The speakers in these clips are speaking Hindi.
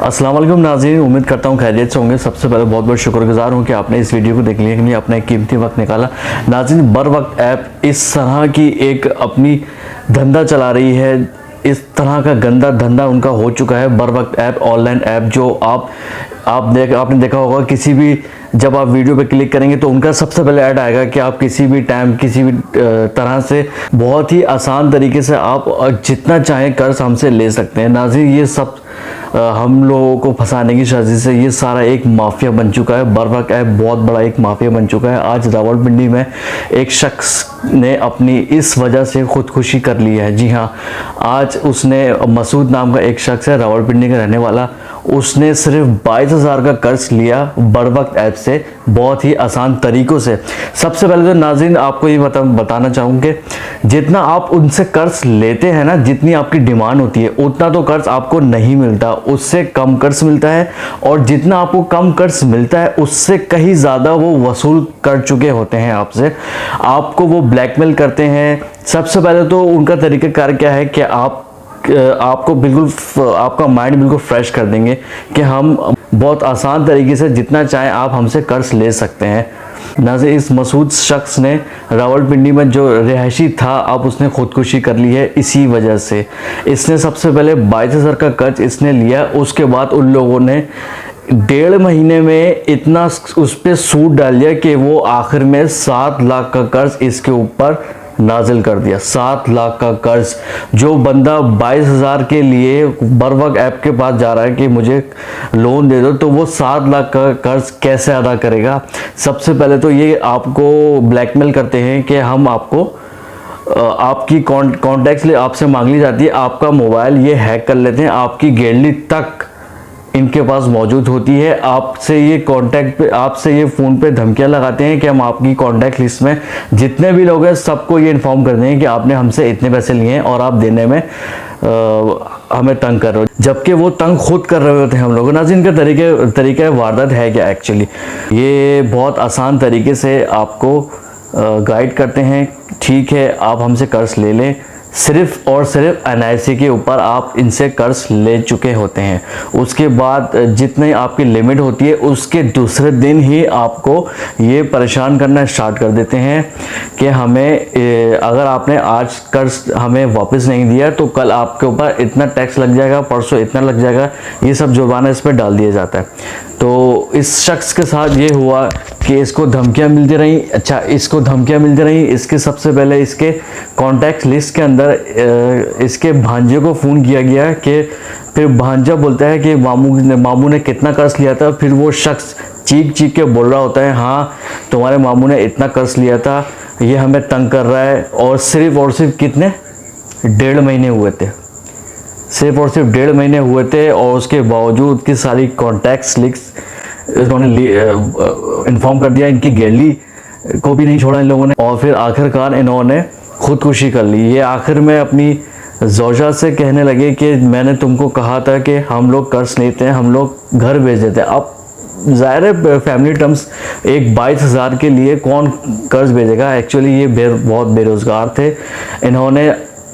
अस्सलाम वालेकुम नाज़रीन, उम्मीद करता हूँ खैरियत से होंगे। सबसे पहले बहुत बहुत शुक्रगुजार हूँ कि आपने इस वीडियो को देखने के लिए अपना एक कीमती वक्त निकाला। नाज़रीन, बर वक्त ऐप इस तरह की एक अपनी धंधा चला रही है, इस तरह का गंदा धंधा उनका हो चुका है। बर वक्त ऐप ऑनलाइन ऐप जो आपने देखा होगा, किसी भी जब आप वीडियो पे क्लिक करेंगे तो उनका सबसे पहले ऐड आएगा कि आप किसी भी टाइम किसी भी तरह से बहुत ही आसान तरीके से आप जितना चाहें कर्ज हमसे ले सकते हैं। नाज़रीन, ये सब हम लोगों को फंसाने की साजिश से ये सारा एक माफिया बन चुका है। बर वक्त ऐप बहुत बड़ा एक माफिया बन चुका है। आज रावलपिंडी में एक शख्स ने अपनी इस वजह से खुदकुशी कर ली है। जी हाँ, आज उसने, मसूद नाम का एक शख्स है, रावलपिंडी का रहने वाला, उसने सिर्फ 22,000 का कर्ज लिया बर वक्त ऐप से, बहुत ही आसान तरीक़ों से। सबसे पहले तो नाज़रीन आपको ये बताना चाहूँगा कि जितना आप उनसे कर्ज लेते हैं ना, जितनी आपकी डिमांड होती है उतना तो कर्ज आपको नहीं मिलता, उससे कम कर्ज मिलता है। और जितना आपको कम कर्ज मिलता है उससे कहीं ज़्यादा वो वसूल कर चुके होते हैं आपसे, आपको वो ब्लैकमेल करते हैं। सबसे पहले तो उनका तरीक़ाकार क्या है कि आपको बिल्कुल आपका माइंड बिल्कुल फ्रेश कर देंगे कि हम बहुत आसान तरीके से जितना चाहें आप हमसे कर्ज ले सकते हैं। नाज़रीन, इस मसूद शख्स ने रावलपिंडी में जो रिहायशी था, अब उसने खुदकुशी कर ली है इसी वजह से। इसने सबसे पहले 22,000 का कर्ज इसने लिया, उसके बाद उन लोगों ने 1.5 महीने में इतना उस पर सूद डाल दिया कि वो आखिर में 7 लाख का कर्ज इसके ऊपर नाजिल कर दिया। 7 लाख का कर्ज, जो बंदा 22,000 के लिए बर वक्त ऐप के पास जा रहा है कि मुझे लोन दे दो, तो वो 7 लाख का कर्ज कैसे अदा करेगा। सबसे पहले तो ये आपको ब्लैकमेल करते हैं कि हम आपको आपकी कॉन्टैक्ट्स आपसे मांग ली जाती है, आपका मोबाइल ये हैक कर लेते हैं, आपकी गैलरी तक इनके पास मौजूद होती है। आपसे ये कांटेक्ट पे, आपसे ये फ़ोन पे धमकियां लगाते हैं कि हम आपकी कांटेक्ट लिस्ट में जितने भी लोग हैं सबको ये इन्फॉर्म कर देंगे कि आपने हमसे इतने पैसे लिए हैं और आप देने में हमें तंग कर रहे हो, जबकि वो तंग खुद कर रहे होते हैं हम लोग। नाज़रीन, इनका तरीका वारदात है क्या एक्चुअली, ये बहुत आसान तरीके से आपको गाइड करते हैं। ठीक है, आप हमसे कर्ज ले लें, सिर्फ और सिर्फ NIC के ऊपर आप इनसे कर्ज ले चुके होते हैं। उसके बाद जितने आपकी लिमिट होती है उसके दूसरे दिन ही आपको ये परेशान करना स्टार्ट कर देते हैं कि हमें अगर आपने आज कर्ज हमें वापस नहीं दिया तो कल आपके ऊपर इतना टैक्स लग जाएगा, परसों इतना लग जाएगा, ये सब जुर्माना इस पर डाल दिया जाता है। तो इस शख्स के साथ ये हुआ कि इसको धमकियां मिलती रहीं। अच्छा, इसको धमकियां मिलती रहीं, इसके सबसे पहले इसके कॉन्टैक्ट लिस्ट के अंदर इसके भांजे को फ़ोन किया गया कि फिर भांजा बोलता है कि मामू ने कितना कर्ज लिया था। फिर वो शख्स चीख के बोल रहा होता है, हाँ तुम्हारे मामू ने इतना कर्ज लिया था, ये हमें तंग कर रहा है। और सिर्फ कितने 1.5 महीने हुए थे, सिर्फ और सिर्फ 1.5 महीने हुए थे, और उसके बावजूद की सारी कॉन्टैक्ट्स लिस्ट इन्होंने इन्फॉर्म कर दिया, इनकी गैलरी को भी नहीं छोड़ा इन लोगों ने। और फिर आखिरकार इन्होंने खुदकुशी कर ली। ये आखिर में अपनी ज़ौजा से कहने लगे कि मैंने तुमको कहा था कि हम लोग कर्ज लेते हैं, हम लोग घर भेज देते हैं। अब ज़ाहिर है फैमिली टर्म्स एक 22,000 के लिए कौन कर्ज भेजेगा। एक्चुअली ये बहुत बेरोज़गार थे। इन्होंने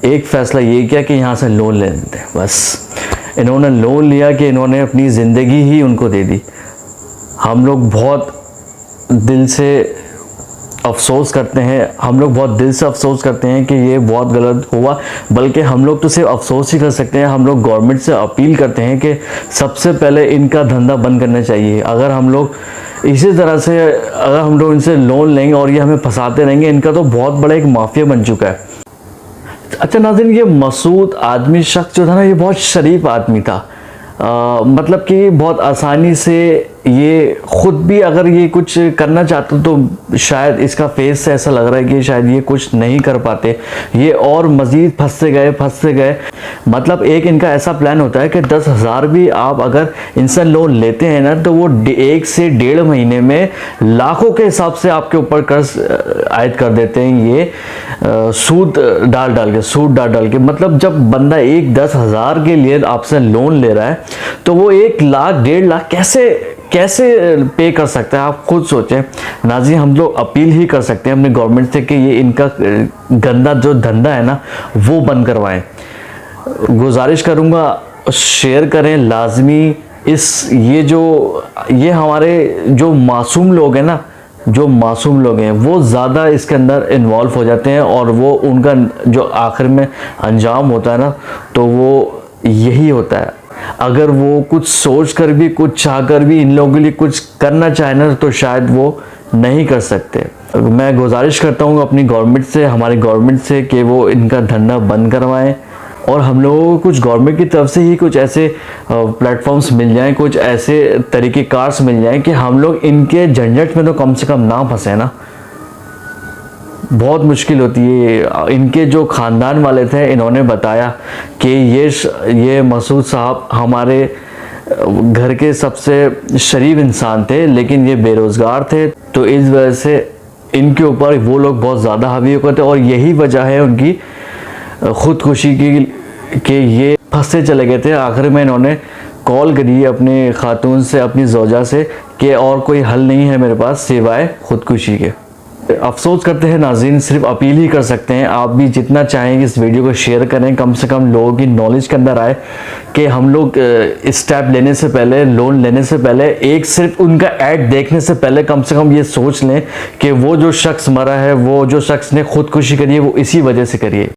एक फ़ैसला ये किया कि यहाँ से लोन ले लेते हैं। बस इन्होंने लोन लिया कि इन्होंने अपनी ज़िंदगी ही उनको दे दी। हम लोग बहुत दिल से अफसोस करते हैं, हम लोग बहुत दिल से अफसोस करते हैं कि ये बहुत गलत हुआ। बल्कि हम लोग तो सिर्फ अफसोस ही कर सकते हैं, हम लोग गवर्नमेंट से अपील करते हैं कि सबसे पहले इनका धंधा बंद करना चाहिए। अगर हम लोग इसी तरह से अगर हम लोग इनसे लोन लेंगे और ये हमें फंसाते रहेंगे, इनका तो बहुत बड़ा एक माफिया बन चुका है। अच्छा नाज़रीन, ये मसूद आदमी शख्स जो था ना, ये बहुत शरीफ आदमी था। मतलब कि बहुत आसानी से ये खुद भी अगर ये कुछ करना चाहते तो शायद इसका फेस से ऐसा लग रहा है कि शायद ये कुछ नहीं कर पाते, ये और मज़ीद फंसते गए। मतलब एक इनका ऐसा प्लान होता है कि 10,000 भी आप अगर इनसे लोन लेते हैं ना, तो वो 1 से 1.5 महीने में लाखों के हिसाब से आपके ऊपर कर्ज आयद कर देते हैं। ये सूद डाल के मतलब जब बंदा 10,000 के लिए आपसे लोन ले रहा है तो वो 1 लाख 1.5 लाख कैसे पे कर सकता है। आप खुद सोचें नाज़रीन, हम लोग अपील ही कर सकते हैं अपने गवर्नमेंट से कि ये इनका गंदा जो धंधा है ना वो बंद करवाएं। गुजारिश करूँगा शेयर करें लाजमी, ये हमारे जो मासूम लोग हैं ना, जो मासूम लोग हैं वो ज़्यादा इसके अंदर इन्वॉल्व हो जाते हैं, और वो उनका जो आखिर में अंजाम होता है ना, तो वो यही होता है। अगर वो कुछ सोच कर भी, कुछ चाह कर भी इन लोगों के लिए कुछ करना चाहे ना, तो शायद वो नहीं कर सकते। मैं गुजारिश करता हूँ अपनी गवर्नमेंट से, हमारी गवर्नमेंट से, कि वो इनका धंधा बंद करवाएं, और हम लोगों को कुछ गवर्नमेंट की तरफ से ही कुछ ऐसे प्लेटफॉर्म्स मिल जाएं, कुछ ऐसे तरीके कार्स मिल जाएं कि हम लोग इनके झंझट में तो कम से कम ना फंसे ना। बहुत मुश्किल होती है। इनके जो ख़ानदान वाले थे, इन्होंने बताया कि ये मसूद साहब हमारे घर के सबसे शरीफ इंसान थे, लेकिन ये बेरोज़गार थे, तो इस वजह से इनके ऊपर वो लोग बहुत ज़्यादा हावी हो गए थे, और यही वजह है उनकी ख़ुदकुशी की कि ये फंसते चले गए थे। आखिर में इन्होंने कॉल करी अपने खातून से, अपनी ज़ौजा से, कि और कोई हल नहीं है मेरे पास सिवाय ख़ुदकुशी के। अफसोस करते हैं नाज़रीन, सिर्फ अपील ही कर सकते हैं, आप भी जितना चाहें इस वीडियो को शेयर करें, कम से कम लोगों की नॉलेज के अंदर आए कि हम लोग स्टेप लेने से पहले, लोन लेने से पहले, एक सिर्फ उनका ऐड देखने से पहले कम से कम ये सोच लें कि वो जो शख्स मरा है, वो जो शख्स ने खुदकुशी करी है, वो इसी वजह से करी है।